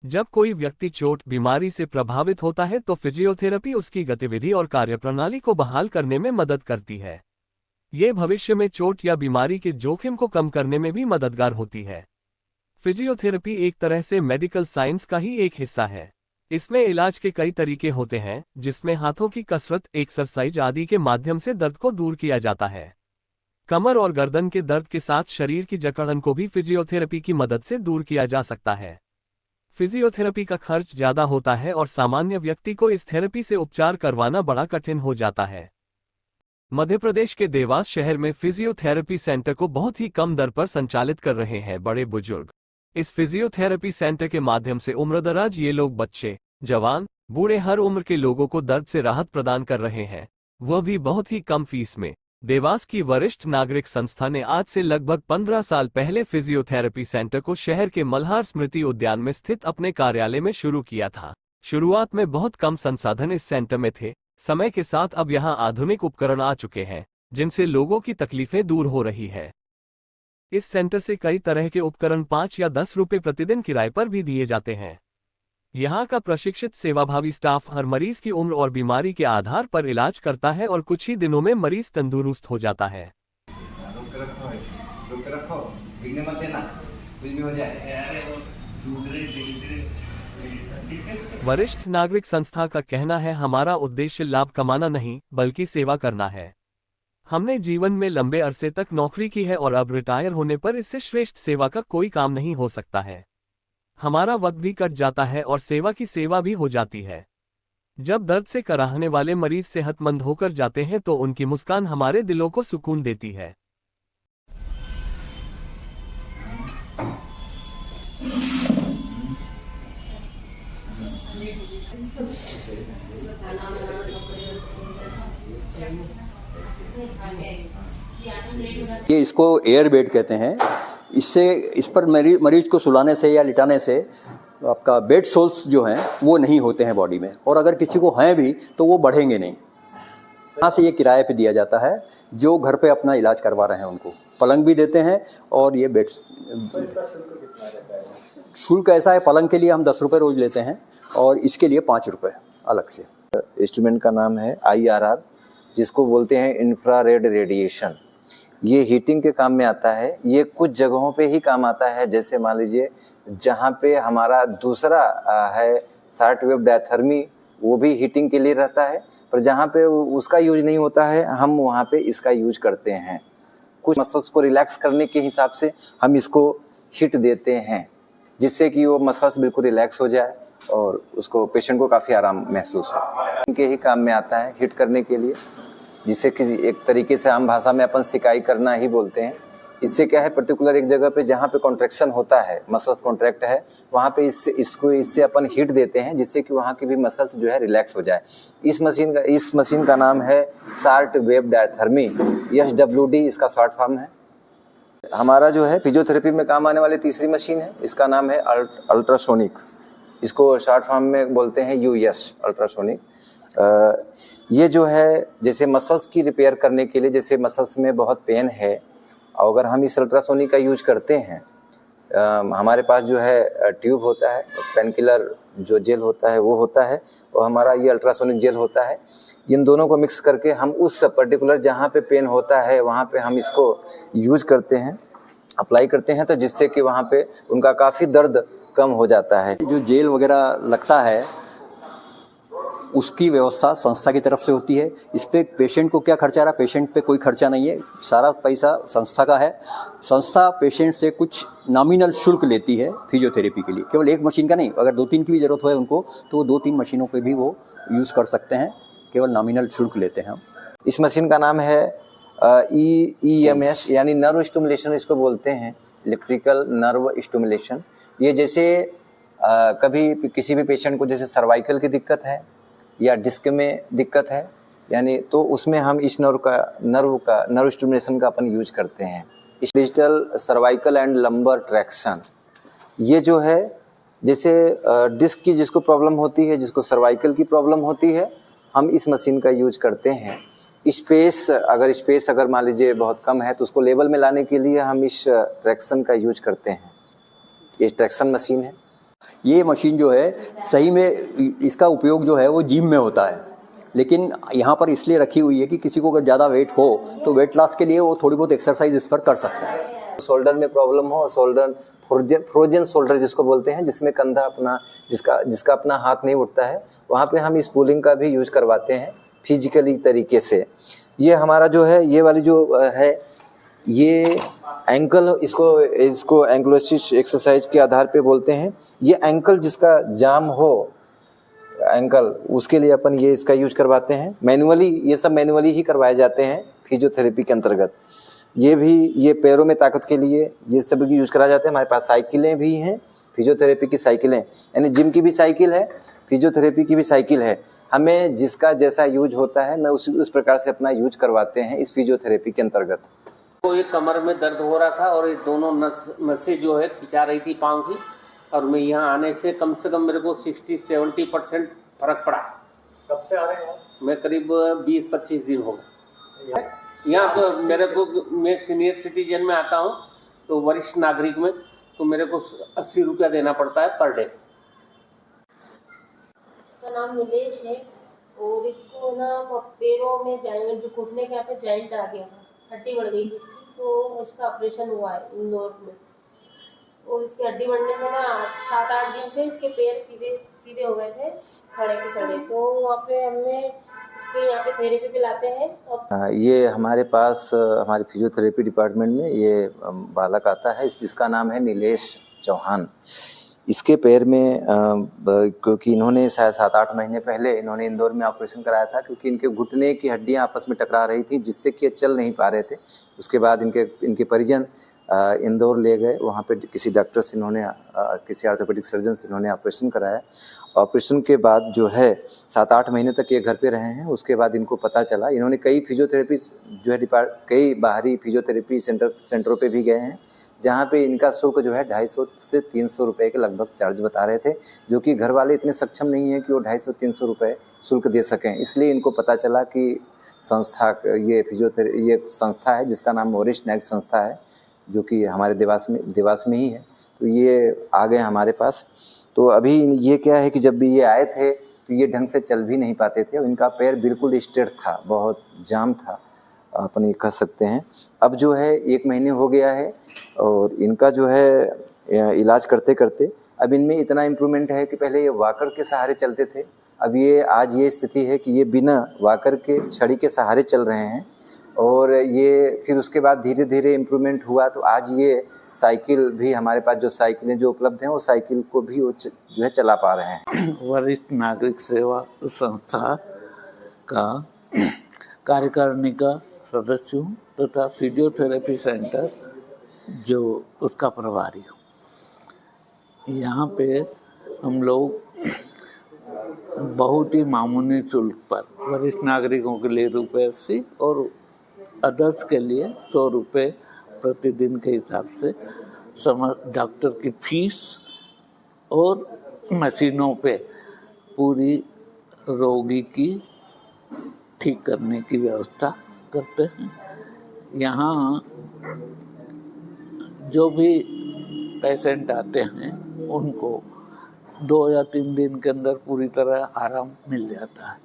जब कोई व्यक्ति चोट बीमारी से प्रभावित होता है तो फिजियोथेरेपी उसकी गतिविधि और कार्यप्रणाली को बहाल करने में मदद करती है। ये भविष्य में चोट या बीमारी के जोखिम को कम करने में भी मददगार होती है। फिजियोथेरेपी एक तरह से मेडिकल साइंस का ही एक हिस्सा है। इसमें इलाज के कई तरीके होते हैं, जिसमें हाथों की कसरत, एक्सरसाइज आदि के माध्यम से दर्द को दूर किया जाता है। कमर और गर्दन के दर्द के साथ शरीर की जकड़न को भी फिजियोथेरेपी की मदद से दूर किया जा सकता है। फिजियोथेरेपी का खर्च ज़्यादा होता है और सामान्य व्यक्ति को इस थेरेपी से उपचार करवाना बड़ा कठिन हो जाता है। मध्य प्रदेश के देवास शहर में फिजियोथेरेपी सेंटर को बहुत ही कम दर पर संचालित कर रहे हैं बड़े बुजुर्ग। इस फिजियोथेरेपी सेंटर के माध्यम से उम्रदराज ये लोग बच्चे, जवान, बूढ़े हर उम्र के लोगों को दर्द से राहत प्रदान कर रहे हैं, वह भी बहुत ही कम फीस में। देवास की वरिष्ठ नागरिक संस्था ने आज से लगभग 15 साल पहले फिजियोथेरेपी सेंटर को शहर के मल्हार स्मृति उद्यान में स्थित अपने कार्यालय में शुरू किया था। शुरुआत में बहुत कम संसाधन इस सेंटर में थे। समय के साथ अब यहाँ आधुनिक उपकरण आ चुके हैं, जिनसे लोगों की तकलीफें दूर हो रही है। इस सेंटर से कई तरह के उपकरण 5 या 10 रुपये प्रतिदिन किराए पर भी दिए जाते हैं। यहाँ का प्रशिक्षित सेवाभावी स्टाफ हर मरीज की उम्र और बीमारी के आधार पर इलाज करता है और कुछ ही दिनों में मरीज तंदुरुस्त हो जाता है। वरिष्ठ नागरिक संस्था का कहना है, हमारा उद्देश्य लाभ कमाना नहीं बल्कि सेवा करना है। हमने जीवन में लंबे अरसे तक नौकरी की है और अब रिटायर होने पर इससे श्रेष्ठ सेवा का कोई काम नहीं हो सकता है। हमारा वक्त भी कट जाता है और सेवा की सेवा भी हो जाती है। जब दर्द से कराहने वाले मरीज सेहतमंद होकर जाते हैं तो उनकी मुस्कान हमारे दिलों को सुकून देती है। ये इसको एयर बेड कहते हैं। इस पर मरीज को सुलाने से या लिटाने से आपका बेड सोल्स जो हैं वो नहीं होते हैं बॉडी में, और अगर किसी को हैं भी तो वो बढ़ेंगे नहीं। यहाँ से ये किराए पे दिया जाता है, जो घर पे अपना इलाज करवा रहे हैं उनको पलंग भी देते हैं। और ये बेड शुल्क ऐसा है, पलंग के लिए हम 10 रुपये रोज लेते हैं और इसके लिए 5 रुपये अलग से। इंस्ट्रूमेंट का नाम है IRR, जिसको बोलते हैं इंफ्रारेड रेडिएशन। ये हीटिंग के काम में आता है। ये कुछ जगहों पे ही काम आता है, जैसे मान लीजिए जहाँ पे हमारा दूसरा है शॉर्ट वेव डायथर्मी, वो भी हीटिंग के लिए रहता है, पर जहाँ पे उसका यूज नहीं होता है हम वहाँ पे इसका यूज करते हैं। कुछ मसल्स को रिलैक्स करने के हिसाब से हम इसको हिट देते हैं, जिससे कि वो मसल्स बिल्कुल रिलैक्स हो जाए और उसको पेशेंट को काफ़ी आराम महसूस हो। इनके ही काम में आता है हिट करने के लिए, जिससे कि एक तरीके से आम भाषा में अपन सिकाई करना ही बोलते हैं। इससे क्या है, पर्टिकुलर एक जगह पे जहाँ पे कॉन्ट्रैक्शन होता है, मसल्स कॉन्ट्रैक्ट है, वहाँ पे इससे अपन हिट देते हैं, जिससे कि वहाँ की भी मसल्स जो है रिलैक्स हो जाए। इस मशीन का नाम है शॉर्ट वेव डायथर्मी, SWD इसका शॉर्ट फॉर्म है। हमारा जो है फिजियोथेरेपी में काम आने वाली तीसरी मशीन है, इसका नाम है अल्ट्रासोनिक। इसको शॉर्ट फॉर्म में बोलते हैं US अल्ट्रासोनिक। ये जो है जैसे मसल्स की रिपेयर करने के लिए, जैसे मसल्स में बहुत पेन है, अगर हम इस अल्ट्रासोनिक का यूज करते हैं, हमारे पास जो है ट्यूब होता है, पेन किलर जो जेल होता है वो होता है, और हमारा ये अल्ट्रासोनिक जेल होता है। इन दोनों को मिक्स करके हम उस पर्टिकुलर जहाँ पे पेन होता है वहाँ पे हम इसको यूज करते हैं, अप्लाई करते हैं, तो जिससे कि वहाँ पे उनका काफ़ी दर्द कम हो जाता है। जो जेल वगैरह लगता है उसकी व्यवस्था संस्था की तरफ से होती है। इस पे पेशेंट को क्या खर्चा रहा, पेशेंट पे कोई खर्चा नहीं है, सारा पैसा संस्था का है। संस्था पेशेंट से कुछ नॉमिनल शुल्क लेती है फिजियोथेरेपी के लिए, केवल एक मशीन का नहीं, अगर 2-3 की भी ज़रूरत हो उनको तो वो 2-3 मशीनों पे भी वो यूज़ कर सकते हैं, केवल नॉमिनल शुल्क लेते हैं हम। इस मशीन का नाम है EMS यानी नर्व स्टिमुलेशन इसको बोलते हैं, इलेक्ट्रिकल नर्व स्टिमुलेशन। ये जैसे कभी किसी भी पेशेंट को जैसे सर्वाइकल की दिक्कत है या डिस्क में दिक्कत है, यानी तो उसमें हम इस नर्व स्टिमुलेशन का अपन यूज करते हैं। इस digital cervical and lumbar traction, ये जो है जैसे डिस्क की जिसको प्रॉब्लम होती है, जिसको सर्वाइकल की प्रॉब्लम होती है, हम इस मशीन का यूज करते हैं। स्पेस अगर मान लीजिए बहुत कम है तो उसको लेवल में लाने के लिए हम इस ट्रैक्शन का यूज करते हैं। ये ट्रैक्शन मशीन है। ये मशीन जो है सही में इसका उपयोग जो है वो जिम में होता है, लेकिन यहाँ पर इसलिए रखी हुई है कि किसी को अगर ज़्यादा वेट हो तो वेट लॉस के लिए वो थोड़ी बहुत एक्सरसाइज इस पर कर सकता है। शोल्डर में प्रॉब्लम हो, शोल्डर फ्रोजन शोल्डर जिसको बोलते हैं, जिसमें कंधा अपना जिसका अपना हाथ नहीं उठता है, वहाँ पे हम इस पुलिंग का भी यूज करवाते हैं फिजिकली तरीके से। ये हमारा जो है ये वाली जो है ये एंकल, इसको एंक्लोसिस एक्सरसाइज के आधार पे बोलते हैं। ये एंकल जिसका जाम हो एंकल, उसके लिए अपन ये इसका यूज करवाते हैं मैनुअली। ये सब मैनुअली ही करवाए जाते हैं फिजियोथेरेपी के अंतर्गत। ये पैरों में ताकत के लिए ये सब यूज कराए जाते हैं। हमारे पास साइकिलें भी हैं, फिजियोथेरेपी की साइकिलें, यानी जिम की भी साइकिल है, फिजियोथेरेपी की भी साइकिल है। हमें जिसका जैसा यूज होता है मैं उस प्रकार से अपना यूज करवाते हैं इस फिजियोथेरेपी के अंतर्गत। तो ये कमर में दर्द हो रहा था और ये दोनों नसें जो है खिंचा रही थी पाँव की, और मैं यहाँ आने से कम मेरे को 60-70% फर्क पड़ा। कब से आ रहे हैं? मैं करीब 20-25 दिन हो गए यहाँ। तो मैं सीनियर सिटीजन में आता हूँ, तो वरिष्ठ नागरिक में तो मेरे को 80 रुपया देना पड़ता है पर डे। इसका नाम नीलेश है और इसको ना पैरों में जॉइंट, जो घुटने के यहाँ पे जॉइंट आ गया था, हड्डी बढ़ गई थी इसकी, तो उसका ऑपरेशन हुआ है इंदौर में। और इसकी हड्डी बढ़ने से ना 7-8 दिन से इसके पैर सीधे हो गए थे, खड़े के खड़े। तो वहाँ पे हमने इसके यहाँ पे थेरेपी पे लाते हैं। ये हमारे पास हमारे फिजियोथेरेपी डिपार्टमेंट में ये बालक आता है जिसका नाम है नीलेश चौहान। इसके पैर में क्योंकि इन्होंने शायद 7-8 महीने पहले इन्होंने इंदौर में ऑपरेशन कराया था, क्योंकि इनके घुटने की हड्डियां आपस में टकरा रही थी, जिससे कि चल नहीं पा रहे थे। उसके बाद इनके परिजन इंदौर ले गए। वहाँ पे किसी डॉक्टर से इन्होंने किसी ऑर्थोपेडिक सर्जन से इन्होंने ऑपरेशन कराया। ऑपरेशन के बाद जो है 7-8 महीने तक ये घर पे रहे हैं। उसके बाद इनको पता चला, इन्होंने कई फिजियोथेरेपी जो है कई बाहरी फिजियोथेरेपी सेंटरों पे भी गए हैं, जहाँ पे इनका शुल्क जो है 250 से 300 रुपये के लगभग चार्ज बता रहे थे, जो कि घर वाले इतने सक्षम नहीं है कि वो 250-300 रुपये शुल्क दे सकें। इसलिए इनको पता चला कि ये संस्था है जिसका नाम वरिष्ठ नागरिक संस्था है, जो कि हमारे देवास में ही है। तो ये आ गए हमारे पास। तो अभी ये क्या है कि जब भी ये आए थे तो ये ढंग से चल भी नहीं पाते थे और इनका पैर बिल्कुल स्ट्रेट था, बहुत जाम था, अपन ये कह सकते हैं। अब जो है 1 महीने हो गया है और इनका जो है इलाज करते करते अब इनमें इतना इम्प्रूवमेंट है कि पहले ये वॉकर के सहारे चलते थे, अब आज ये स्थिति है कि ये बिना वॉकर के छड़ी के सहारे चल रहे हैं। और ये फिर उसके बाद धीरे धीरे इम्प्रूवमेंट हुआ, तो आज ये साइकिल भी हमारे पास जो साइकिलें जो उपलब्ध हैं वो साइकिल को भी वो जो है चला पा रहे हैं। वरिष्ठ नागरिक सेवा संस्था का कार्यकारिणी का सदस्य हूँ तथा फिजियोथेरेपी सेंटर जो उसका प्रभारी हूँ। यहाँ पे हम लोग बहुत ही मामूली शुल्क पर वरिष्ठ नागरिकों के लिए ₹80 और अदर्स के लिए 100 रुपये प्रतिदिन के हिसाब से डॉक्टर की फीस और मशीनों पे पूरी रोगी की ठीक करने की व्यवस्था करते हैं। यहाँ जो भी पेशेंट आते हैं उनको 2 या 3 दिन के अंदर पूरी तरह आराम मिल जाता है।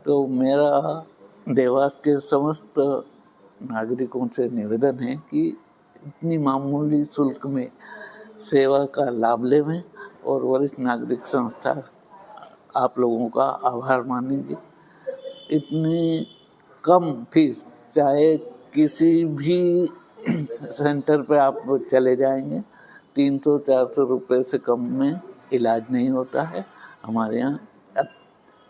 तो मेरा देवास के समस्त नागरिकों से निवेदन है कि इतनी मामूली शुल्क में सेवा का लाभ लें और वरिष्ठ नागरिक संस्था आप लोगों का आभार मानेंगे। इतनी कम फीस, चाहे किसी भी सेंटर पे आप चले जाएंगे, 300-400 रुपये से कम में इलाज नहीं होता है। हमारे यहाँ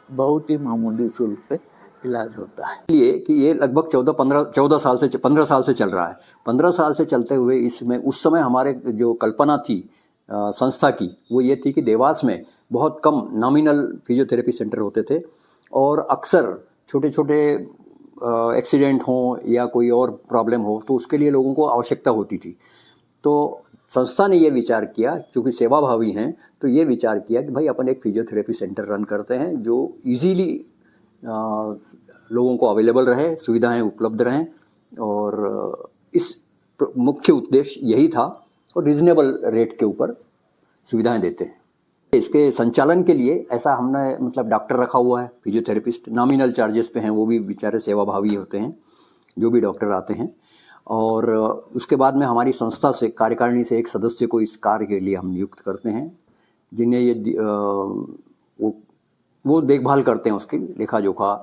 बहुत ही मामूली शुल्क पे इलाज होता है। इसलिए कि ये लगभग 15 साल से चल रहा है। 15 साल से चलते हुए इसमें उस समय हमारे जो कल्पना थी संस्था की वो ये थी कि देवास में बहुत कम नॉमिनल फिजियोथेरेपी सेंटर होते थे और अक्सर छोटे छोटे एक्सीडेंट हो या कोई और प्रॉब्लम हो तो उसके लिए लोगों को आवश्यकता होती थी। तो संस्था ने ये विचार किया, क्योंकि सेवाभावी हैं, तो ये विचार किया कि भाई अपन एक फिजियोथेरेपी सेंटर रन करते हैं जो इजीली लोगों को अवेलेबल रहे, सुविधाएं उपलब्ध रहें, और इस मुख्य उद्देश्य यही था, और रीजनेबल रेट के ऊपर सुविधाएं देते हैं। इसके संचालन के लिए ऐसा हमने मतलब डॉक्टर रखा हुआ है, फिजियोथेरेपिस्ट नॉमिनल चार्जेस पे हैं, वो भी बेचारे सेवाभावी होते हैं जो भी डॉक्टर आते हैं। और उसके बाद में हमारी संस्था से कार्यकारिणी से एक सदस्य को इस कार्य के लिए हम नियुक्त करते हैं, जिन्हें ये वो देखभाल करते हैं, उसकी लेखा जोखा,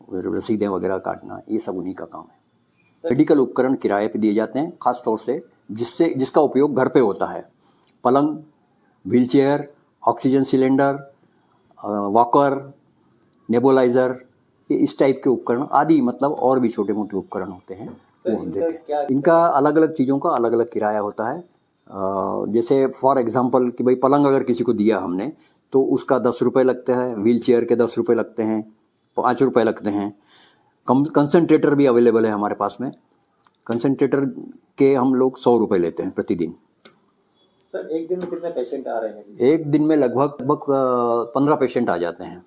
रसीदें वगैरह काटना, ये सब उन्हीं का काम है। मेडिकल उपकरण किराए पे दिए जाते हैं, खास तौर से जिसका उपयोग घर पे होता है। पलंग, wheelchair, oxygen cylinder, walker, nebuliser, ये इस टाइप के उपकरण आदि, मतलब और भी छोटे मोटे उपकरण होते हैं वो हम देते हैं। इनका अलग अलग चीज़ों का अलग अलग किराया होता है। जैसे फॉर एग्जांपल कि भाई पलंग अगर किसी को दिया हमने तो उसका 10 रुपये लगते हैं, व्हील चेयर के 10 रुपये लगते हैं, 5 रुपये लगते हैं। कंसंट्रेटर भी अवेलेबल है हमारे पास में, कंसंट्रेटर के हम लोग 100 रुपये लेते हैं प्रतिदिन। सर एक दिन में कितने पेशेंट आ रहे हैं? एक दिन में लगभग 15 पेशेंट आ जाते हैं।